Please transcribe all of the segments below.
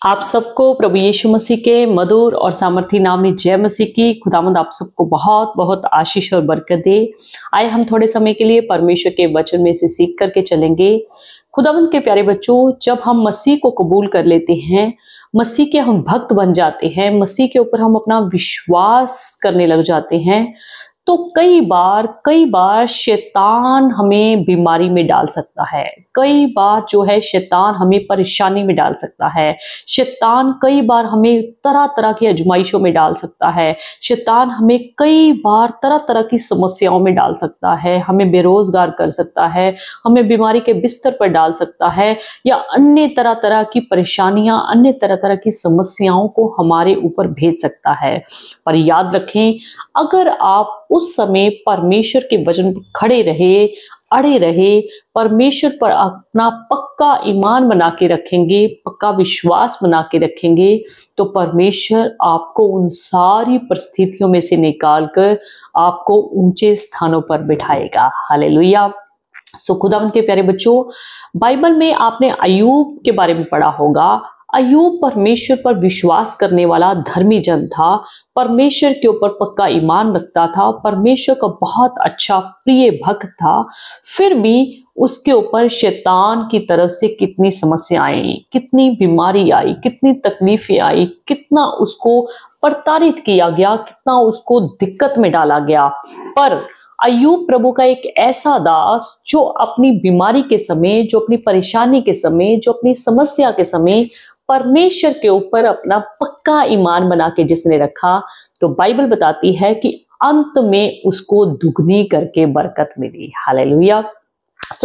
आप सबको प्रभु यीशु मसीह के मधुर और सामर्थी नाम में जय मसीह की। खुदावंद आप सबको बहुत बहुत आशीष और बरकत दे। आए हम थोड़े समय के लिए परमेश्वर के वचन में से सीख करके चलेंगे। खुदावंद के प्यारे बच्चों, जब हम मसीह को कबूल कर लेते हैं, मसीह के हम भक्त बन जाते हैं, मसीह के ऊपर हम अपना विश्वास करने लग जाते हैं, तो कई बार शैतान हमें बीमारी में डाल सकता है। कई बार जो है शैतान हमें परेशानी में डाल सकता है। शैतान कई बार हमें तरह तरह की आजमाइशों में डाल सकता है। शैतान हमें कई बार तरह तरह की समस्याओं में डाल सकता है। हमें बेरोजगार कर सकता है, हमें बीमारी के बिस्तर पर डाल सकता है, या अन्य तरह तरह की परेशानियां, अन्य तरह तरह की समस्याओं को हमारे ऊपर भेज सकता है। पर याद रखें, अगर आप उस समय परमेश्वर के वचन पर खड़े रहे, अड़े रहे, परमेश्वर पर अपना पक्का ईमान बना के रखेंगे, पक्का विश्वास बना के रखेंगे, तो परमेश्वर आपको उन सारी परिस्थितियों में से निकालकर आपको ऊंचे स्थानों पर बिठाएगा। हालेलुया। खुदावंद के प्यारे बच्चों, बाइबल में आपने अय्यूब के बारे में पढ़ा होगा। अय्यूब परमेश्वर पर विश्वास करने वाला धर्मी जन था, परमेश्वर के ऊपर पक्का ईमान रखता था, परमेश्वर का बहुत अच्छा प्रिय भक्त था। फिर भी उसके ऊपर शैतान की तरफ से कितनी समस्याएं आई, कितनी बीमारी आई, कितनी तकलीफें आई, कितना उसको प्रताड़ित किया गया, कितना उसको दिक्कत में डाला गया। पर अय्यूब प्रभु का एक ऐसा दास जो अपनी बीमारी के समय, जो अपनी परेशानी के समय, जो अपनी समस्या के समय परमेश्वर के ऊपर अपना पक्का ईमान बना के जिसने रखा, तो बाइबल बताती है कि अंत में उसको दुगनी करके बरकत मिली। हालेलुया।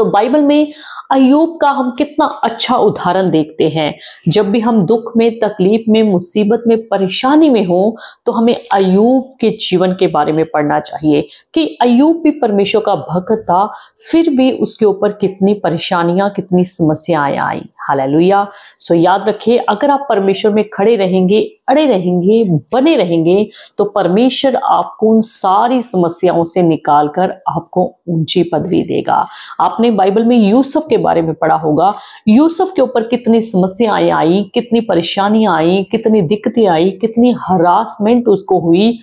बाइबल में अय्यूब का हम कितना अच्छा उदाहरण देखते हैं। जब भी हम दुख में, तकलीफ में, मुसीबत में, परेशानी में हो, तो हमें अय्यूब के जीवन के बारे में पढ़ना चाहिए कि अय्यूब भी परमेश्वर का भक्त था, फिर भी उसके ऊपर कितनी परेशानियां, कितनी समस्याएं आई। हालेलुया। याद रखिए, अगर आप परमेश्वर में खड़े रहेंगे, अड़े रहेंगे, बने रहेंगे, तो परमेश्वर आपको उन सारी समस्याओं से निकालकर आपको ऊंची पदवी देगा। आपने बाइबल में यूसुफ के बारे में पढ़ा होगा। यूसुफ के ऊपर कितनी समस्याएं आई, कितनी परेशानियां आई, कितनी दिक्कतें आई, कितनी हरासमेंट उसको हुई,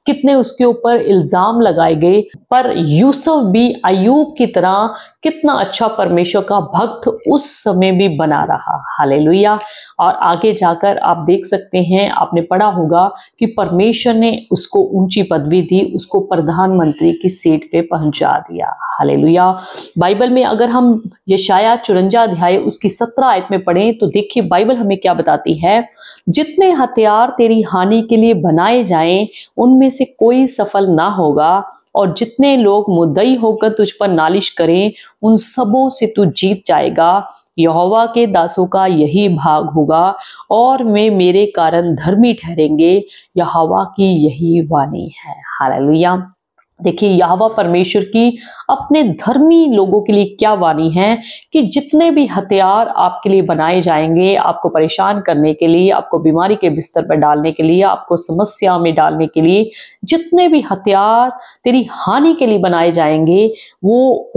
कितने उसके ऊपर इल्जाम लगाए गए, पर यूसुफ भी अय्यूब की तरह कितना अच्छा परमेश्वर का भक्त उस समय भी बना रहा। हालेलुया। और आगे जाकर आप देख सकते हैं, आपने पढ़ा होगा कि परमेश्वर ने उसको ऊंची पदवी दी, उसको प्रधानमंत्री की सीट पे पहुंचा दिया। हालेलुया। बाइबल में अगर हम यशाया 54 अध्याय उसकी 17 आयत में पढ़ें, तो देखिए बाइबल हमें क्या बताती है। जितने हथियार तेरी हानि के लिए बनाए जाएं, उनमें से कोई सफल ना होगा, और जितने लोग मुद्दई होकर तुझ पर नालिश करें, उन सबों से तू जीत जाएगा। यहोवा के दासों का यही भाग होगा, और वे मेरे कारण धर्मी ठहरेंगे। यहोवा की यही वाणी है। हालेलुया। देखिए यहोवा परमेश्वर की अपने धर्मी लोगों के लिए क्या वाणी है कि जितने भी हथियार आपके लिए बनाए जाएंगे, आपको परेशान करने के लिए, आपको बीमारी के बिस्तर पर डालने के लिए, आपको समस्या में डालने के लिए, जितने भी हथियार तेरी हानि के लिए बनाए जाएंगे, वो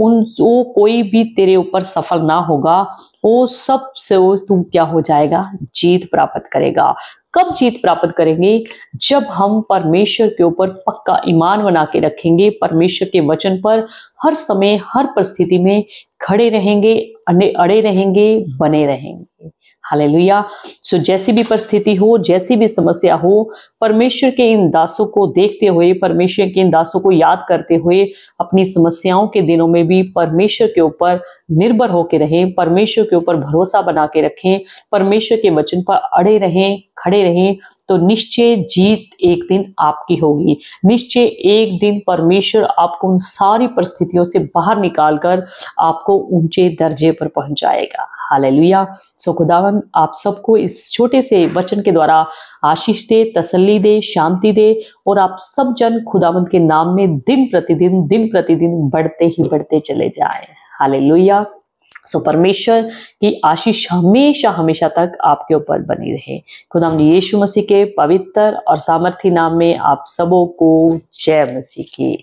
कोई भी तेरे ऊपर सफल ना होगा। वो सब से तू क्या हो जाएगा? जीत प्राप्त करेगा। कब जीत प्राप्त करेंगे? जब हम परमेश्वर के ऊपर पक्का ईमान बना के रखेंगे, परमेश्वर के वचन पर हर समय, हर परिस्थिति में खड़े रहेंगे, अड़े रहेंगे, बने रहेंगे। हालेलुया। जैसी भी परिस्थिति हो, जैसी भी समस्या हो, परमेश्वर के इन दासों को देखते हुए, परमेश्वर के इन दासों को याद करते हुए, अपनी समस्याओं के दिनों में भी परमेश्वर के ऊपर निर्भर होकर रहें, परमेश्वर के ऊपर भरोसा बना के रखें, परमेश्वर के वचन पर अड़े रहें, खड़े रहें, तो निश्चय जीत एक दिन आपकी होगी। निश्चय एक दिन परमेश्वर आपको उन सारी परिस्थितियों से बाहर निकालकर आपको ऊंचे दर्जे पर पहुंचाएगा। हालेलुया। खुदावन आप सबको इस छोटे से वचन के द्वारा आशीष दे, तसल्ली दे, शांति दे, और आप सब जन खुदावंत के नाम में दिन प्रतिदिन बढ़ते ही बढ़ते चले जाएं। हालेलुया। परमेश्वर की आशीष हमेशा हमेशा तक आपके ऊपर बनी रहे। खुदावंद यीशु मसीह के पवित्र और सामर्थी नाम में आप सबों को जय मसीह की।